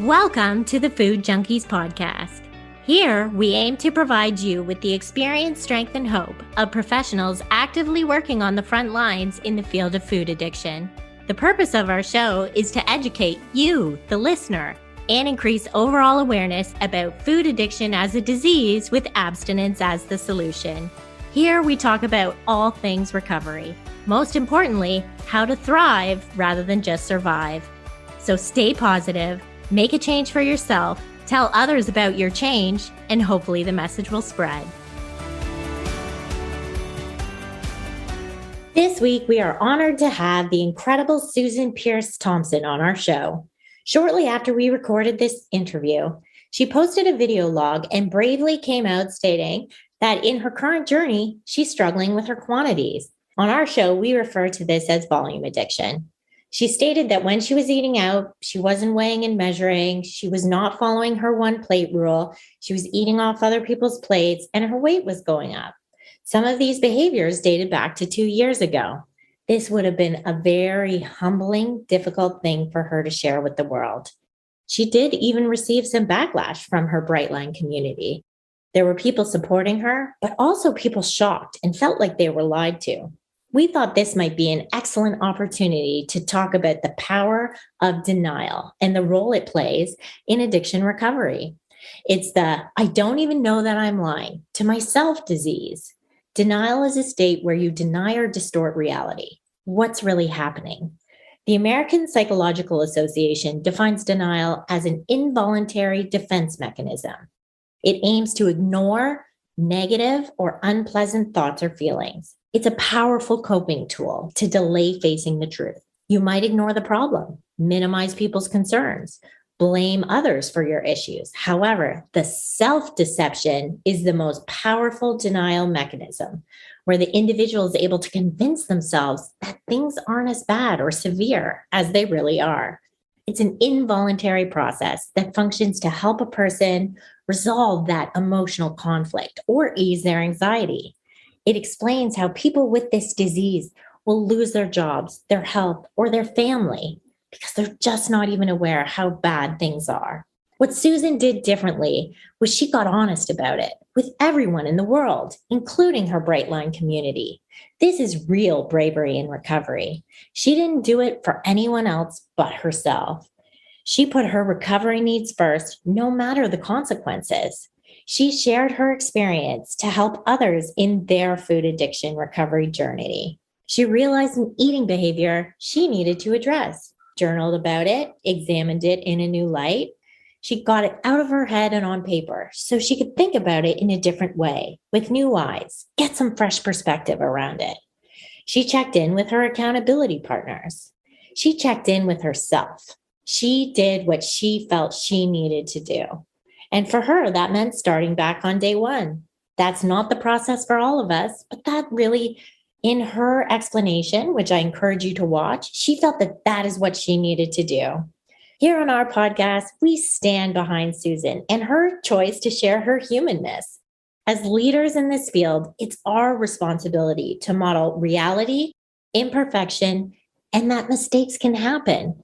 Welcome to the Food Junkies podcast. Here, we aim to provide you with the experience, strength, and hope of professionals actively working on the front lines in the field of food addiction. The purpose of our show is to educate you, the listener, and increase overall awareness about food addiction as a disease with abstinence as the solution. Here, we talk about all things recovery. Most importantly, how to thrive rather than just survive. So stay positive, make a change for yourself, tell others about your change, and hopefully the message will spread. This week, we are honored to have the incredible Peirce Thompson on our show. Shortly after we recorded this interview, she posted a video log and bravely came out stating that in her current journey, she's struggling with her quantities. On our show, we refer to this as volume addiction. She stated that when she was eating out, she wasn't weighing and measuring, she was not following her one plate rule, she was eating off other people's plates, and her weight was going up. Some of these behaviors dated back to 2 years ago. This would have been a very humbling, difficult thing for her to share with the world. She did even receive some backlash from her Brightline community. There were people supporting her, but also people shocked and felt like they were lied to. We thought this might be an excellent opportunity to talk about the power of denial and the role it plays in addiction recovery. It's the I don't even know that I'm lying to myself disease. Denial is a state where you deny or distort reality. What's really happening? The American Psychological Association defines denial as an involuntary defense mechanism. It aims to ignore negative or unpleasant thoughts or feelings. It's a powerful coping tool to delay facing the truth. You might ignore the problem, minimize people's concerns, blame others for your issues. However, the self-deception is the most powerful denial mechanism, where the individual is able to convince themselves that things aren't as bad or severe as they really are. It's an involuntary process that functions to help a person resolve that emotional conflict or ease their anxiety. It explains how people with this disease will lose their jobs, their health, or their family because they're just not even aware how bad things are. What Susan did differently was she got honest about it with everyone in the world, including her Brightline community. This is real bravery in recovery. She didn't do it for anyone else but herself. She put her recovery needs first, no matter the consequences. She shared her experience to help others in their food addiction recovery journey. She realized an eating behavior she needed to address, journaled about it, examined it in a new light. She got it out of her head and on paper so she could think about it in a different way, with new eyes, get some fresh perspective around it. She checked in with her accountability partners. She checked in with herself. She did what she felt she needed to do. And for her, that meant starting back on day one. That's not the process for all of us, but that really, in her explanation, which I encourage you to watch, she felt that that is what she needed to do. Here on our podcast, we stand behind Susan and her choice to share her humanness. As leaders in this field, it's our responsibility to model reality, imperfection, and that mistakes can happen.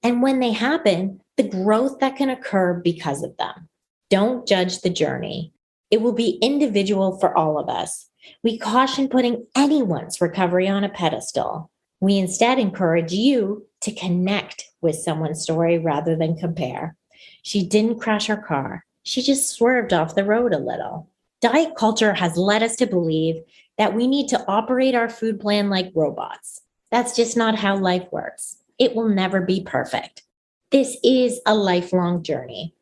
And when they happen, the growth that can occur because of them. Don't judge the journey. It will be individual for all of us. We caution putting anyone's recovery on a pedestal. We instead encourage you to connect with someone's story rather than compare. She didn't crash her car. She just swerved off the road a little. Diet culture has led us to believe that we need to operate our food plan like robots. That's just not how life works. It will never be perfect. This is a lifelong journey.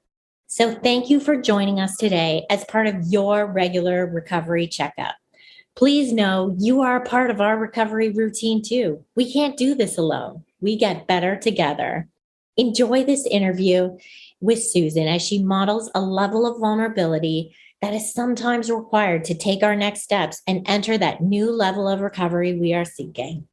So thank you for joining us today as part of your regular recovery checkup. Please know you are a part of our recovery routine too. We can't do this alone. We get better together. Enjoy this interview with Susan as she models a level of vulnerability that is sometimes required to take our next steps and enter that new level of recovery we are seeking.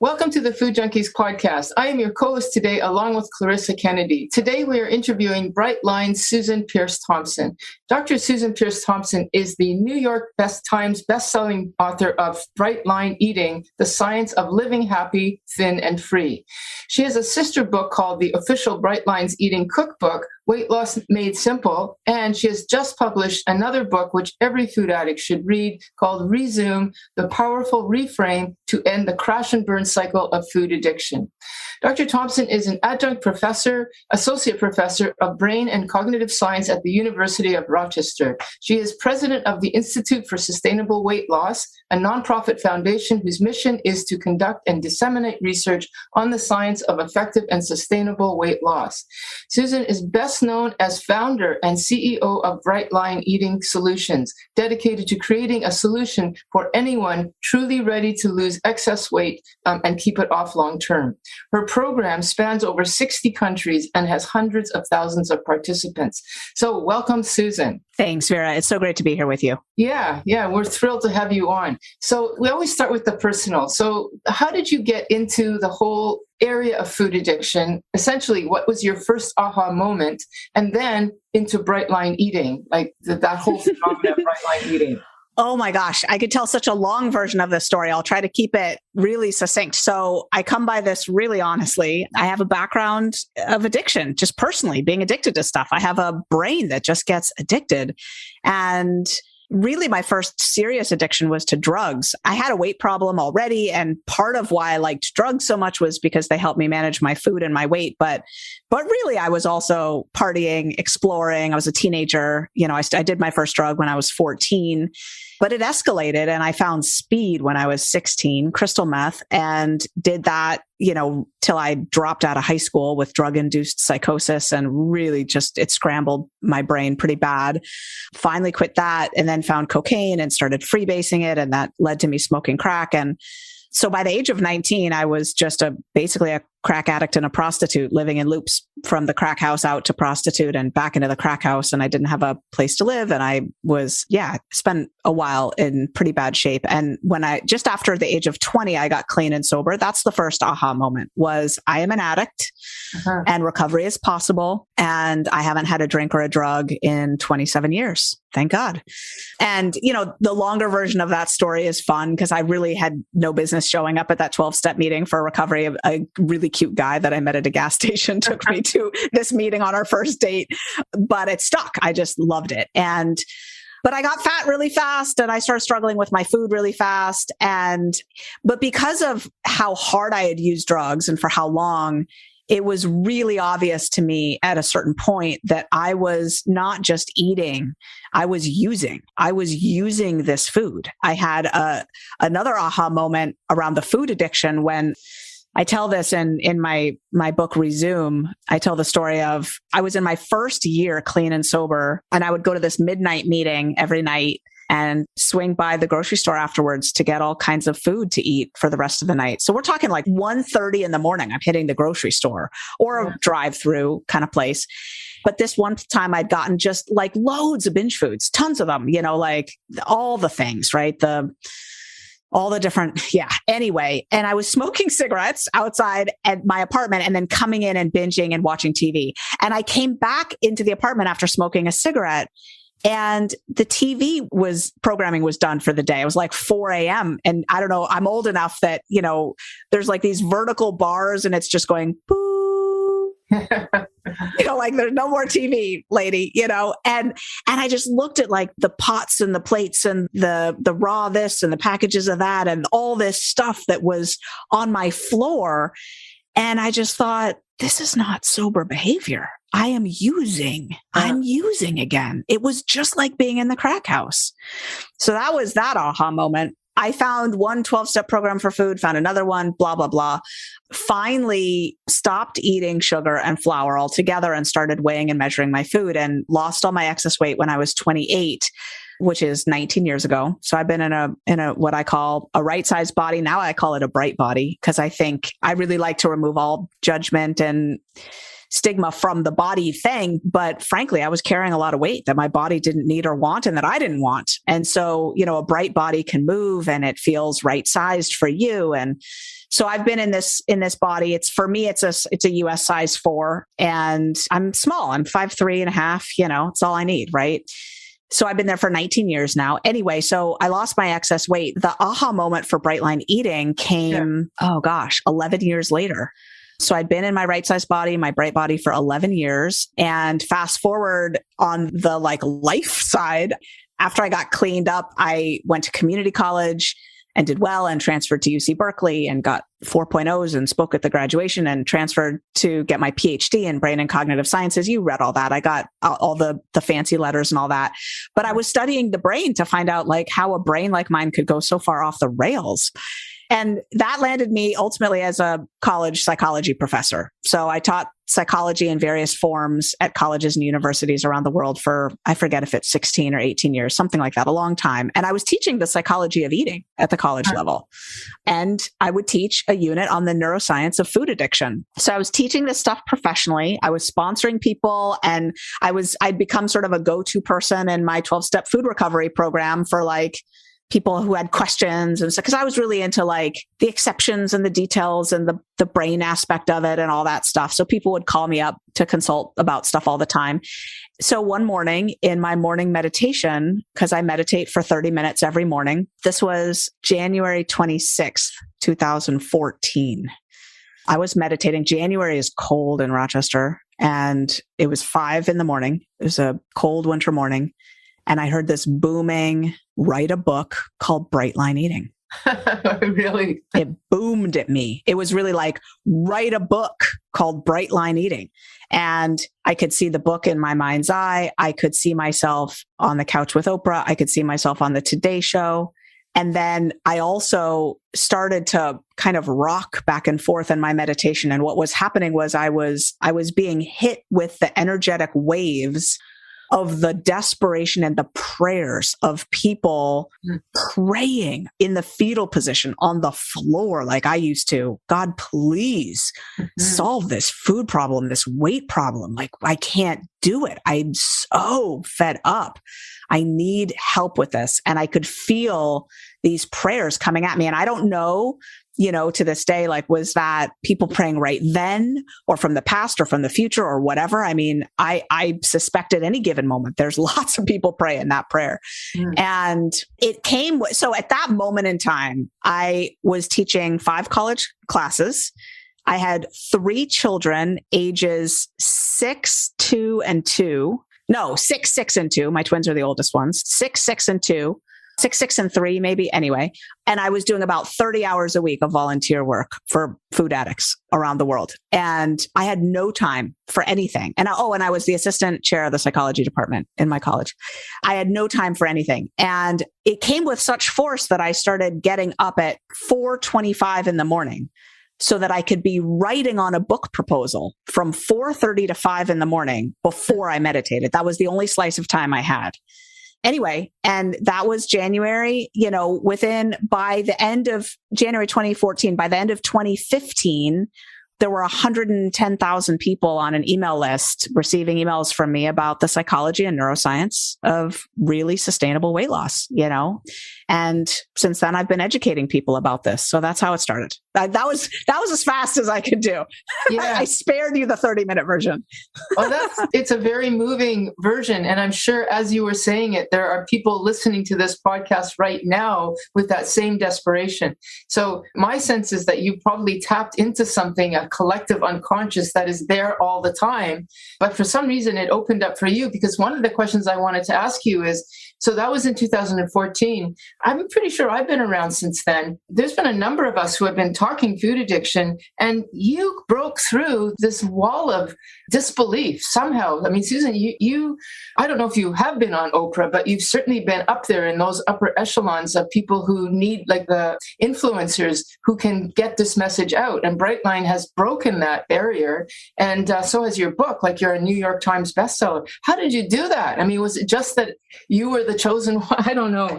Welcome to the Food Junkies podcast. I am your co-host today, along with Clarissa Kennedy. Today, we are interviewing Bright Line's Susan Peirce Thompson. Dr. Susan Peirce Thompson is the New York Times best-selling author of Bright Line Eating, The Science of Living Happy, Thin, and Free. She has a sister book called the official Bright Line's Eating Cookbook, Weight Loss Made Simple, and she has just published another book which every food addict should read called ReZoom, The Powerful Reframe to End the Crash and Burn Cycle of Food Addiction. Dr. Thompson is an adjunct professor, associate professor of brain and cognitive science at the University of Rochester. She is president of the Institute for Sustainable Weight Loss, a nonprofit foundation whose mission is to conduct and disseminate research on the science of effective and sustainable weight loss. Susan is best known as founder and CEO of Bright Line Eating Solutions, dedicated to creating a solution for anyone truly ready to lose excess weight and keep it off long term. Her program spans over 60 countries and has hundreds of thousands of participants. So welcome, Susan. Thanks, Vera. It's so great to be here with you. Yeah, we're thrilled to have you on. So we always start with the personal. So how did you get into the whole area of food addiction? Essentially, what was your first aha moment? And then into Bright Line Eating, like that whole phenomenon of Bright Line Eating. Oh my gosh, I could tell such a long version of this story. I'll try to keep it really succinct. So I come by this really honestly. I have a background of addiction, just personally being addicted to stuff. I have a brain that just gets addicted. And really, my first serious addiction was to drugs. I had a weight problem already, and part of why I liked drugs so much was because they helped me manage my food and my weight. But really, I was also partying, exploring. I was a teenager. I did my first drug when I was 14, but it escalated, and I found speed when I was 16, crystal meth, and did that till I dropped out of high school with drug-induced psychosis, and really it scrambled my brain pretty bad. Finally quit that, and then found cocaine and started freebasing it, and that led to me smoking crack. And so by the age of 19, I was just basically a crack addict and a prostitute, living in loops from the crack house out to prostitute and back into the crack house. And I didn't have a place to live. And I spent a while in pretty bad shape. And when just after the age of 20, I got clean and sober. That's the first aha moment, was I am an addict and recovery is possible. And I haven't had a drink or a drug in 27 years. Thank God. And, the longer version of that story is fun because I really had no business showing up at that 12-step meeting for recovery. A really cute guy that I met at a gas station took me to this meeting on our first date, but it stuck. I just loved it. But I got fat really fast, and I started struggling with my food really fast. But because of how hard I had used drugs and for how long, it was really obvious to me at a certain point that I was not just eating, I was using this food. I had another aha moment around the food addiction when I tell this in my book, ReZoom. I tell the story of, I was in my first year clean and sober, and I would go to this midnight meeting every night and swing by the grocery store afterwards to get all kinds of food to eat for the rest of the night. So we're talking like 1:30 in the morning, I'm hitting the grocery store or a drive-through kind of place. But this one time I'd gotten just like loads of binge foods, tons of them, like all the things, right? All the different, anyway. And I was smoking cigarettes outside at my apartment and then coming in and binging and watching TV. And I came back into the apartment after smoking a cigarette, and the TV programming was done for the day. It was like 4 a.m. And I don't know, I'm old enough that, there's like these vertical bars and it's just going, boo. Like there's no more TV, lady, and I just looked at like the pots and the plates and the raw this and the packages of that and all this stuff that was on my floor. And I just thought, this is not sober behavior. I'm using again. It was just like being in the crack house. So that was that aha moment. I found one 12-step program for food, found another one, blah, blah, blah. Finally stopped eating sugar and flour altogether and started weighing and measuring my food, and lost all my excess weight when I was 28, which is 19 years ago. So I've been in a what I call a right-sized body. Now I call it a bright body, because I think I really like to remove all judgment and stigma from the body thing. But frankly, I was carrying a lot of weight that my body didn't need or want and that I didn't want. And so, a bright body can move and it feels right sized for you. And so I've been in this body. It's for me, it's a US size 4 and I'm small. I'm 5'3.5", it's all I need. Right. So I've been there for 19 years now. Anyway, so I lost my excess weight. The aha moment for Bright Line Eating came, 11 years later. So I'd been in my right size body, my bright body for 11 years. And fast forward on the life side, after I got cleaned up, I went to community college and did well and transferred to UC Berkeley and got 4.0s and spoke at the graduation and transferred to get my Ph.D. in brain and cognitive sciences. You read all that. I got all the fancy letters and all that. But I was studying the brain to find out how a brain like mine could go so far off the rails. And that landed me ultimately as a college psychology professor. So I taught psychology in various forms at colleges and universities around the world for, I forget if it's 16 or 18 years, something like that, a long time. And I was teaching the psychology of eating at the college level. And I would teach a unit on the neuroscience of food addiction. So I was teaching this stuff professionally. I was sponsoring people and I'd become sort of a go-to person in my 12-step food recovery program for people who had questions and stuff, because I was really into the exceptions and the details and the brain aspect of it and all that stuff. So people would call me up to consult about stuff all the time. So one morning in my morning meditation, because I meditate for 30 minutes every morning, this was January 26th, 2014. I was meditating. January is cold in Rochester and it was 5 a.m. It was a cold winter morning. And I heard this booming, write a book called Bright Line Eating. Really? It boomed at me. It was really write a book called Bright Line Eating. And I could see the book in my mind's eye. I could see myself on the couch with Oprah. I could see myself on the Today Show. And then I also started to kind of rock back and forth in my meditation. And what was happening was I was being hit with the energetic waves of the desperation and the prayers of people praying in the fetal position on the floor like I used to. God, please solve this food problem, this weight problem. I can't do it. I'm so fed up. I need help with this. And I could feel these prayers coming at me. And I don't know, to this day, was that people praying right then or from the past or from the future or whatever? I mean, I suspect at any given moment, there's lots of people praying that prayer. And it came. So at that moment in time, I was teaching 5 college classes. I had 3 children, ages 6, 2, and 2. No, 6, 6, and 2. My twins are the oldest ones. 6, 6, and 2. 6, 6, and 3, maybe. Anyway. And I was doing about 30 hours a week of volunteer work for food addicts around the world. And I had no time for anything. And I was the assistant chair of the psychology department in my college. I had no time for anything. And it came with such force that I started getting up at 4:25 in the morning so that I could be writing on a book proposal from 4:30 to 5 in the morning before I meditated. That was the only slice of time I had. Anyway, and that was January, by the end of January 2014, by the end of 2015, there were 110,000 people on an email list receiving emails from me about the psychology and neuroscience of really sustainable weight loss, And since then, I've been educating people about this. So that's how it started. That was as fast as I could do. Yeah. I spared you the 30-minute version. Well, it's a very moving version. And I'm sure as you were saying it, there are people listening to this podcast right now with that same desperation. So my sense is that you probably tapped into something, a collective unconscious that is there all the time. But for some reason, it opened up for you, because one of the questions I wanted to ask you is, so that was in 2014. I'm pretty sure I've been around since then. There's been a number of us who have been talking food addiction, and you broke through this wall of disbelief somehow. I mean, Susan, you I don't know if you have been on Oprah, but you've certainly been up there in those upper echelons of people who need, the influencers who can get this message out. And Brightline has broken that barrier. And so has your book, you're a New York Times bestseller. How did you do that? I mean, was it just that you were the chosen one? I don't know.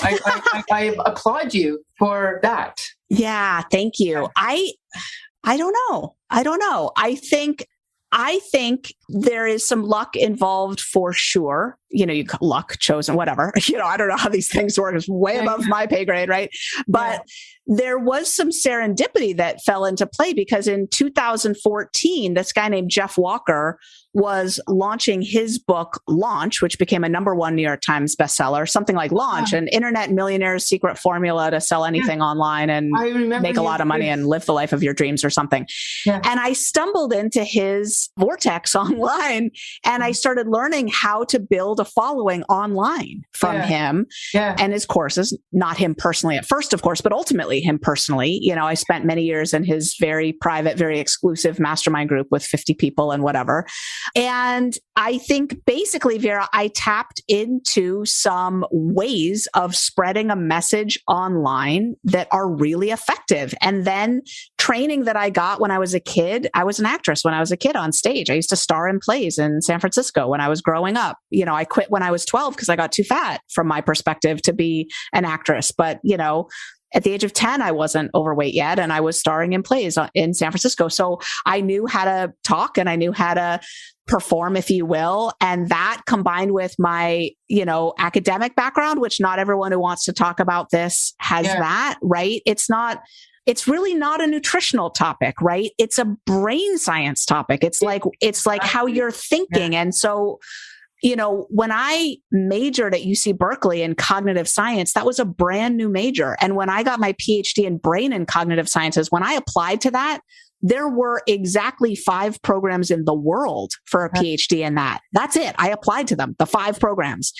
I applaud you for that. Yeah, thank you. I don't know. I think I think there is some luck involved for sure. You luck, chosen, whatever. I don't know how these things work. It's way above my pay grade, right? But there was some serendipity that fell into play because in 2014, this guy named Jeff Walker was launching his book Launch, which became a #1 New York Times bestseller, something like Launch, an internet millionaire's secret formula to sell anything online and make a lot of money and live the life of your dreams or something. Yeah. And I stumbled into his vortex online and I started learning how to build a following online from him and his courses, not him personally at first, of course, but ultimately him personally. I spent many years in his very private, very exclusive mastermind group with 50 people and whatever. And I think basically, Vera, I tapped into some ways of spreading a message online that are really effective. And then training that I got when I was a kid, I was an actress when I was a kid on stage. I used to star in plays in San Francisco when I was growing up. I quit when I was 12 because I got too fat from my perspective to be an actress. But, at the age of 10, I wasn't overweight yet, and I was starring in plays in San Francisco. So I knew how to talk and I knew how to perform, if you will. And that combined with my, academic background, which not everyone who wants to talk about this has that, right? It's really not a nutritional topic, right? It's a brain science topic. It's like how you're thinking. Yeah. And so, when I majored at UC Berkeley in cognitive science, that was a brand new major. And when I got my Ph.D. in brain and cognitive sciences, when I applied to that, there were exactly 5 programs in the world for a Ph.D. in that. That's it. I applied to them, the 5 programs.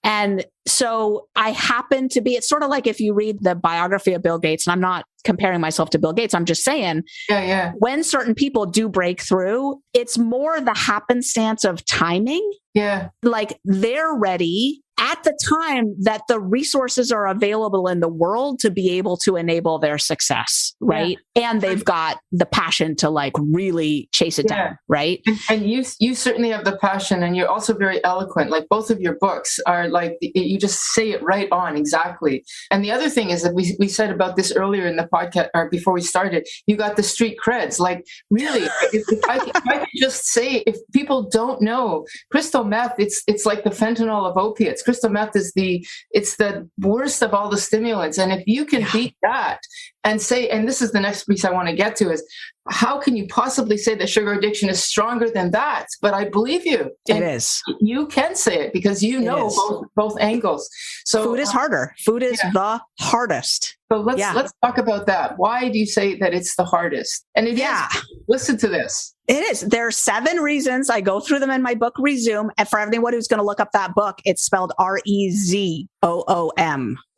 And so I happen to be, it's sort of like if you read the biography of Bill Gates, and I'm not comparing myself to Bill Gates, I'm just saying, when certain people do break through, it's more the happenstance of timing. Yeah. Like they're ready at the time that the resources are available in the world to be able to enable their success, right? Yeah. And they've got the passion to really chase it down, right? And you certainly have the passion, and you're also very eloquent. Like both of your books are you just say it right on exactly. And the other thing is that we said about this earlier in the podcast, or before we started, you got the street creds. Like really, if I could just say, if people don't know, crystal meth, it's like the fentanyl of opiates. Crystal meth is the worst of all the stimulants. And if you can beat that and say, and this is the next piece I want to get to, is how can you possibly say that sugar addiction is stronger than that? But I believe you. It is. You can say it because you know both angles. So food is harder. Food is the hardest. So let's talk about that. Why do you say that it's the hardest? And it is. Listen to this. It is. There are 7 reasons. I go through them in my book, ReZoom. And for anyone who's going to look up that book, it's spelled ReZoom,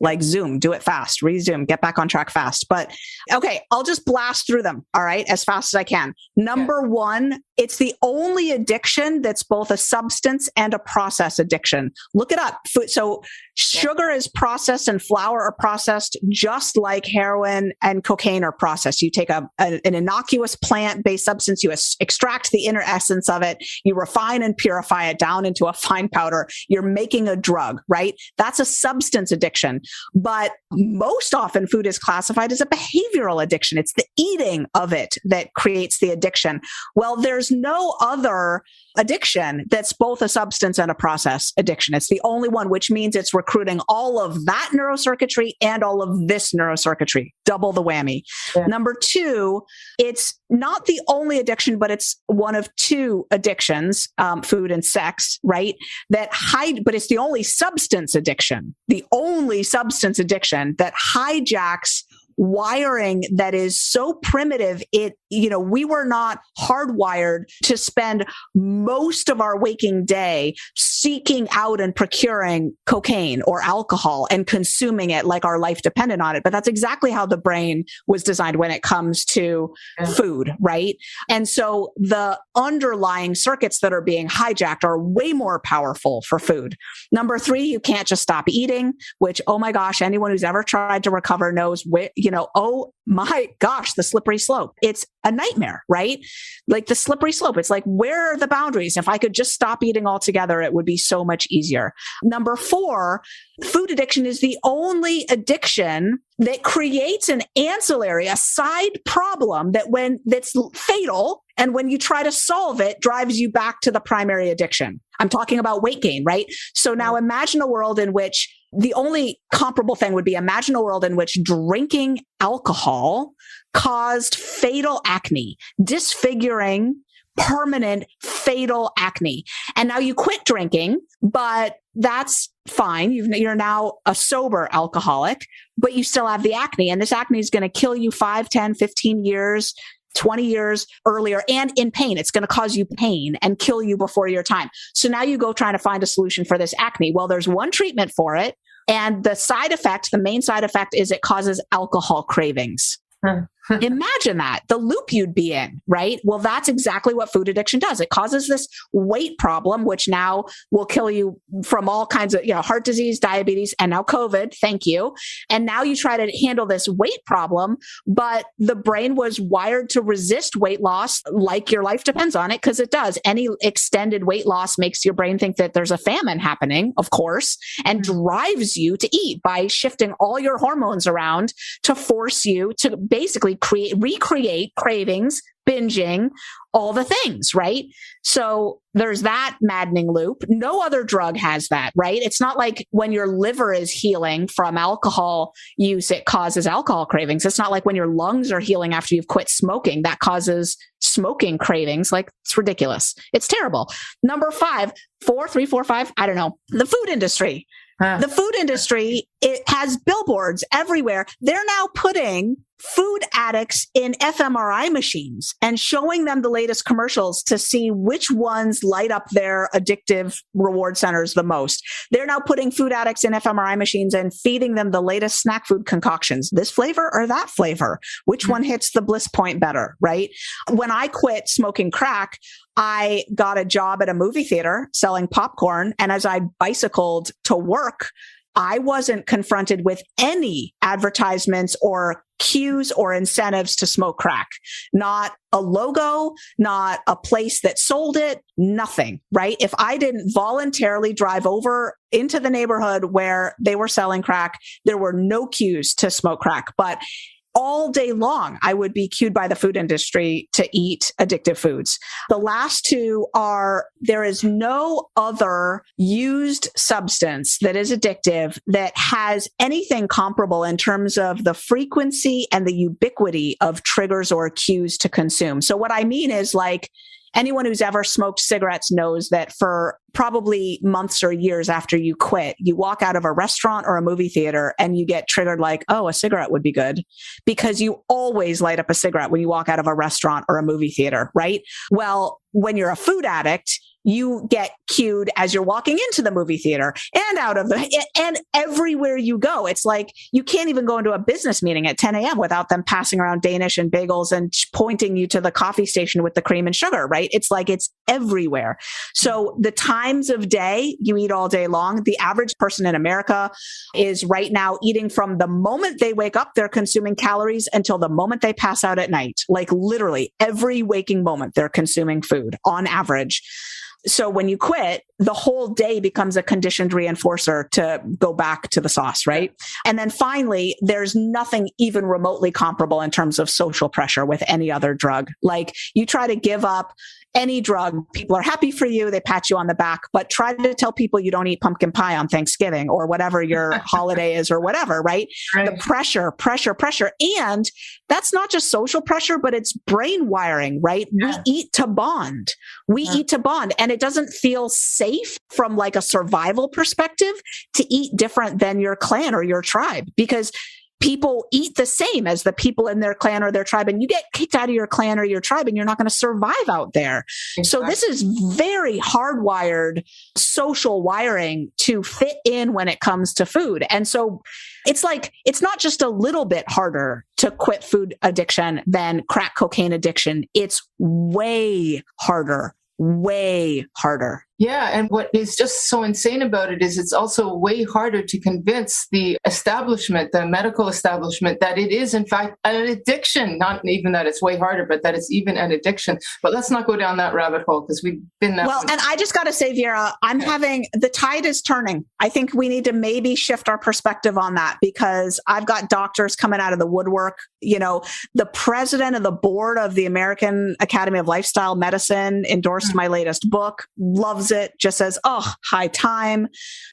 like Zoom. Do it fast. ReZoom. Get back on track fast. But okay, I'll just blast through them. All right, as fast as I can. Number 1, it's the only addiction that's both a substance and a process addiction. Look it up. So sugar is processed and flour are processed just like heroin and cocaine are processed. You take an innocuous plant-based substance, you extract the inner essence of it, you refine and purify it down into a fine powder. You're making a drug, right? That's a substance addiction. But most often food is classified as a behavioral addiction. It's the eating of it that creates the addiction. Well, there's no other addiction that's both a substance and a process addiction. It's the only one, which means it's recruiting all of that neurocircuitry and all of this neurocircuitry. Double the whammy. Yeah. Number 2, it's not the only addiction, but it's one of 2 addictions, food and sex, right? But it's the only substance addiction that hijacks wiring that is so primitive. We were not hardwired to spend most of our waking day seeking out and procuring cocaine or alcohol and consuming it like our life depended on it. But that's exactly how the brain was designed when it comes to food, right? And so the underlying circuits that are being hijacked are way more powerful for food. Number 3, you can't just stop eating, which, oh my gosh, anyone who's ever tried to recover knows, oh my gosh, the slippery slope. It's a nightmare, right? Like the slippery slope. It's like, where are the boundaries? If I could just stop eating altogether, it would be so much easier. Number 4, food addiction is the only addiction that creates an ancillary, a side problem that's fatal. And when you try to solve it, drives you back to the primary addiction. I'm talking about weight gain, right? So now imagine a world in which the only comparable thing would be imagine a world in which drinking alcohol caused fatal acne, disfiguring, permanent, fatal acne. And now you quit drinking, but that's fine. You're now a sober alcoholic, but you still have the acne. And this acne is going to kill you 5, 10, 15 years, 20 years earlier, and in pain. It's going to cause you pain and kill you before your time. So now you go trying to find a solution for this acne. Well, there's one treatment for it. And the main side effect is it causes alcohol cravings. Imagine that, the loop you'd be in, right? Well, that's exactly what food addiction does. It causes this weight problem, which now will kill you from all kinds of, heart disease, diabetes, and now COVID. Thank you. And now you try to handle this weight problem, but the brain was wired to resist weight loss like your life depends on it, because it does. Any extended weight loss makes your brain think that there's a famine happening, of course, and drives you to eat by shifting all your hormones around to force you to basically recreate cravings, binging, all the things, right? So there's that maddening loop. No other drug has that, right? It's not like when your liver is healing from alcohol use, it causes alcohol cravings. It's not like when your lungs are healing after you've quit smoking, that causes smoking cravings. Like, it's ridiculous. It's terrible. Number 5, 4, 3, 4, 5, I don't know. The food industry. The food industry, it has billboards everywhere. They're now putting food addicts in fMRI machines and showing them the latest commercials to see which ones light up their addictive reward centers the most. They're now putting food addicts in fMRI machines and feeding them the latest snack food concoctions. This flavor or that flavor? Which one hits the bliss point better, right? When I quit smoking crack, I got a job at a movie theater selling popcorn. And as I bicycled to work, I wasn't confronted with any advertisements or cues or incentives to smoke crack. Not a logo, not a place that sold it, nothing, right? If I didn't voluntarily drive over into the neighborhood where they were selling crack, there were no cues to smoke crack. But all day long, I would be cued by the food industry to eat addictive foods. The last 2 are, there is no other used substance that is addictive that has anything comparable in terms of the frequency and the ubiquity of triggers or cues to consume. So what I mean is, like, anyone who's ever smoked cigarettes knows that for probably months or years after you quit, you walk out of a restaurant or a movie theater and you get triggered like, oh, a cigarette would be good, because you always light up a cigarette when you walk out of a restaurant or a movie theater, right? Well, when you're a food addict, you get cued as you're walking into the movie theater and out of and everywhere you go. It's like you can't even go into a business meeting at 10 a.m. without them passing around Danish and bagels and pointing you to the coffee station with the cream and sugar, right? It's like it's everywhere. So the times of day you eat all day long, the average person in America is right now eating from the moment they wake up, they're consuming calories until the moment they pass out at night. Like literally every waking moment, they're consuming food on average. So when you quit, the whole day becomes a conditioned reinforcer to go back to the sauce, right? And then finally, there's nothing even remotely comparable in terms of social pressure with any other drug. Like, you try to give up any drug, people are happy for you, they pat you on the back, but try to tell people you don't eat pumpkin pie on Thanksgiving or whatever your holiday is or whatever, right? The pressure. And that's not just social pressure, but it's brain wiring, right? We eat to bond. And it doesn't feel safe from like a survival perspective to eat different than your clan or your tribe, because people eat the same as the people in their clan or their tribe, and you get kicked out of your clan or your tribe and you're not going to survive out there. Exactly. So this is very hardwired social wiring to fit in when it comes to food. And so it's like, it's not just a little bit harder to quit food addiction than crack cocaine addiction. It's way harder. Yeah, and what is just so insane about it is it's also way harder to convince the establishment, the medical establishment, that it is in fact an addiction. Not even that it's way harder, but that it's even an addiction. But let's not go down that rabbit hole because we've been that. Well, and I just got to say, Vera, the tide is turning. I think we need to maybe shift our perspective on that because I've got doctors coming out of the woodwork. You know, the president of the board of the American Academy of Lifestyle Medicine endorsed my latest book, loves it, just says, oh, high time.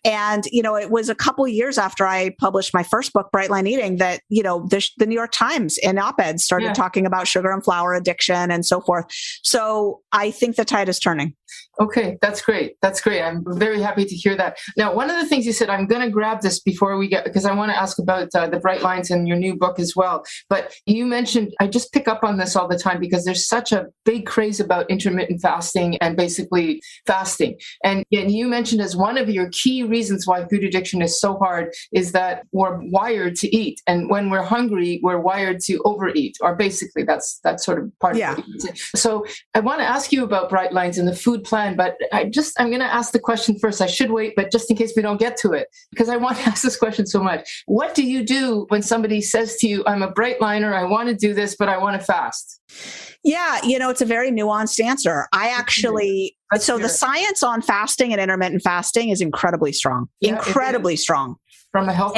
And, you know, it was a couple years after I published my first book, Bright Line Eating, that, you know, the New York Times in op-eds started talking about sugar and flour addiction and so forth. So I think the tide is turning. Okay, that's great. That's great. I'm very happy to hear that. Now, one of the things you said, I'm going to grab this before we get, because I want to ask about the bright lines in your new book as well. But you mentioned, I just pick up on this all the time because there's such a big craze about intermittent fasting and basically fasting. And you mentioned as one of your key reasons why food addiction is so hard is that we're wired to eat. And when we're hungry, we're wired to overeat, or basically that's sort of part of it. So I want to ask you about bright lines and the food plan, but I'm going to ask the question first. I should wait, but just in case we don't get to it, because I want to ask this question so much. What do you do when somebody says to you, I'm a bright liner, I want to do this, but I want to fast? Yeah, you know, it's a very nuanced answer. I actually, the science on fasting and intermittent fasting is incredibly strong, incredibly strong. From a health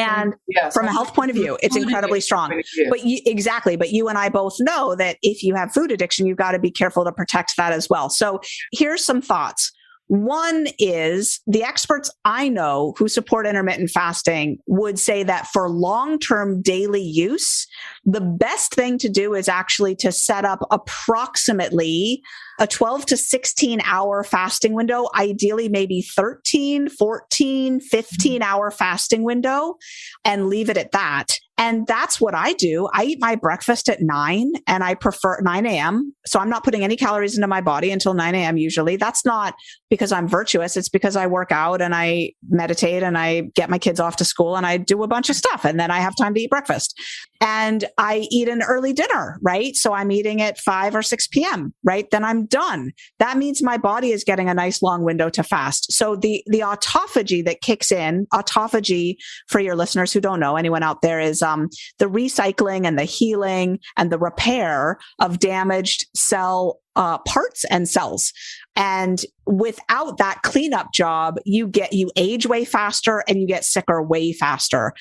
point of view, it's incredibly strong. But you and I both know that if you have food addiction, you've got to be careful to protect that as well. So here's some thoughts. One is the experts I know who support intermittent fasting would say that for long-term daily use, the best thing to do is actually to set up approximately a 12 to 16 hour fasting window, ideally maybe 13, 14, 15 hour fasting window, and leave it at that. And that's what I do. I eat my breakfast at 9 and I prefer 9 a.m. So I'm not putting any calories into my body until 9 a.m. usually. That's not because I'm virtuous. It's because I work out and I meditate and I get my kids off to school and I do a bunch of stuff. And then I have time to eat breakfast. And I eat an early dinner, right? So I'm eating at 5 or 6 p.m., right? Then I'm done. That means my body is getting a nice long window to fast. So the autophagy that kicks in, autophagy for your listeners who don't know, anyone out there, is the recycling and the healing and the repair of damaged cell parts and cells. And without that cleanup job, you age way faster and you get sicker way faster.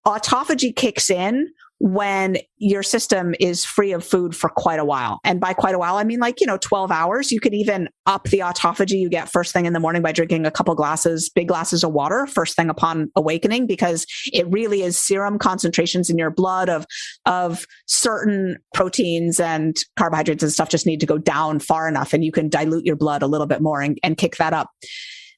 Autophagy kicks in when your system is free of food for quite a while. And by quite a while, I mean 12 hours. You could even up the autophagy you get first thing in the morning by drinking a couple big glasses of water first thing upon awakening, because it really is serum concentrations in your blood of certain proteins and carbohydrates and stuff just need to go down far enough, and you can dilute your blood a little bit more and kick that up.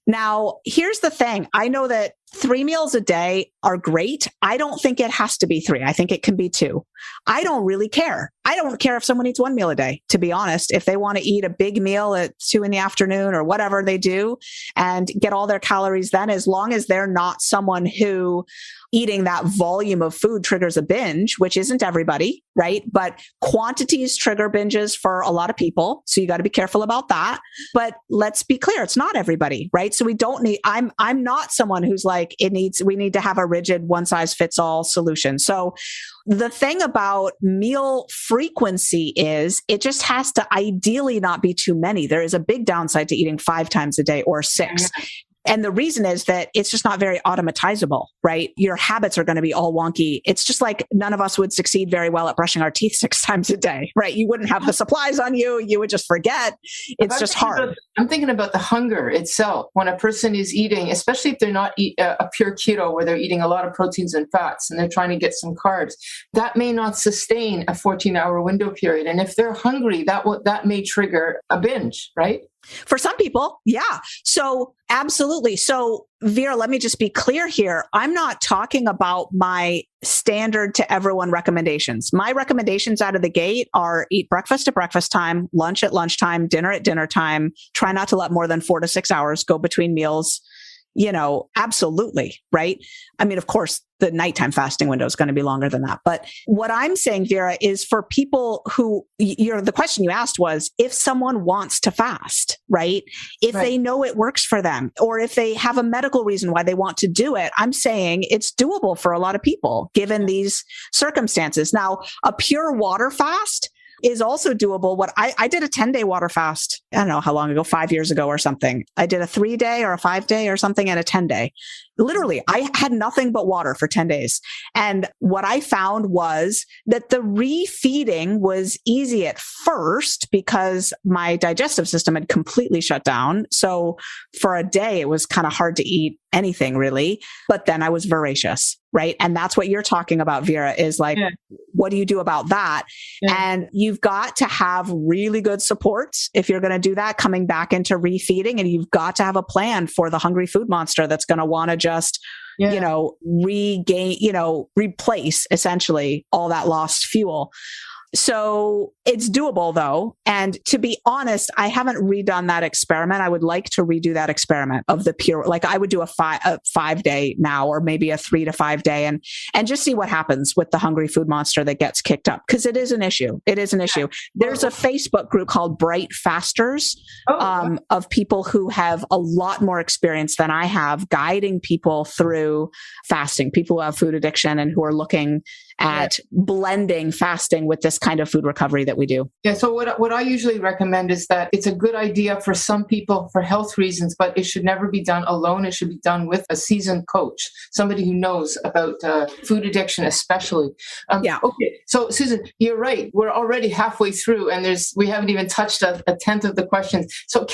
Now, here's the thing. I know that 3 meals a day are great. I don't think it has to be 3. I think it can be 2. I don't really care. I don't care if someone eats 1 meal a day, to be honest. If they want to eat a big meal at 2 in the afternoon or whatever they do and get all their calories then, as long as they're not someone who eating that volume of food triggers a binge, which isn't everybody, right? But quantities trigger binges for a lot of people. So you got to be careful about that. But let's be clear, it's not everybody, right? So we don't need, I'm not someone who's like, we need to have a rigid one size fits all solution. So the thing about meal frequency is it just has to ideally not be too many. There is a big downside to eating 5 times a day or 6. And the reason is that it's just not very automatizable, right? Your habits are going to be all wonky. It's just like none of us would succeed very well at brushing our teeth 6 times a day, right? You wouldn't have the supplies on you. You would just forget. It's just hard. I'm thinking about the hunger itself. When a person is eating, especially if they're not a pure keto where they're eating a lot of proteins and fats and they're trying to get some carbs, that may not sustain a 14-hour window period. And if they're hungry, that may trigger a binge, right? For some people, yeah. So absolutely. So Vera, let me just be clear here. I'm not talking about my standard to everyone recommendations. My recommendations out of the gate are eat breakfast at breakfast time, lunch at lunchtime, dinner at dinner time. Try not to let more than 4 to 6 hours go between meals. Absolutely. Right. I mean, of course, the nighttime fasting window is going to be longer than that. But what I'm saying, Vera, is for people who the question you asked was if someone wants to fast, right? If they know it works for them, or if they have a medical reason why they want to do it, I'm saying it's doable for a lot of people given these circumstances. Now, a pure water fast is also doable. I did a 10-day water fast. I don't know how long ago, 5 years ago or something. I did a 3-day or a 5-day or something and a 10-day. Literally, I had nothing but water for 10 days. And what I found was that the refeeding was easy at first because my digestive system had completely shut down. So for a day, it was kind of hard to eat anything really. But then I was voracious, right? And that's what you're talking about, Vera, is like, what do you do about that? Yeah. And you've got to have really good supports if you're going to do that, coming back into refeeding. And you've got to have a plan for the hungry food monster that's going to want to just, regain, replace essentially all that lost fuel. So it's doable though. And to be honest, I haven't redone that experiment. I would like to redo that experiment of the pure, like I would do a 5-day now, or maybe a 3 to 5 day and just see what happens with the hungry food monster that gets kicked up. Cause it is an issue. It is an issue. There's a Facebook group called Bright Fasters, of people who have a lot more experience than I have guiding people through fasting, people who have food addiction and who are looking at blending fasting with this kind of food recovery that we do. Yeah. So what I usually recommend is that it's a good idea for some people for health reasons, but it should never be done alone. It should be done with a seasoned coach, somebody who knows about food addiction, especially. Okay. So Susan, you're right. We're already halfway through and we haven't even touched a tenth of the questions. So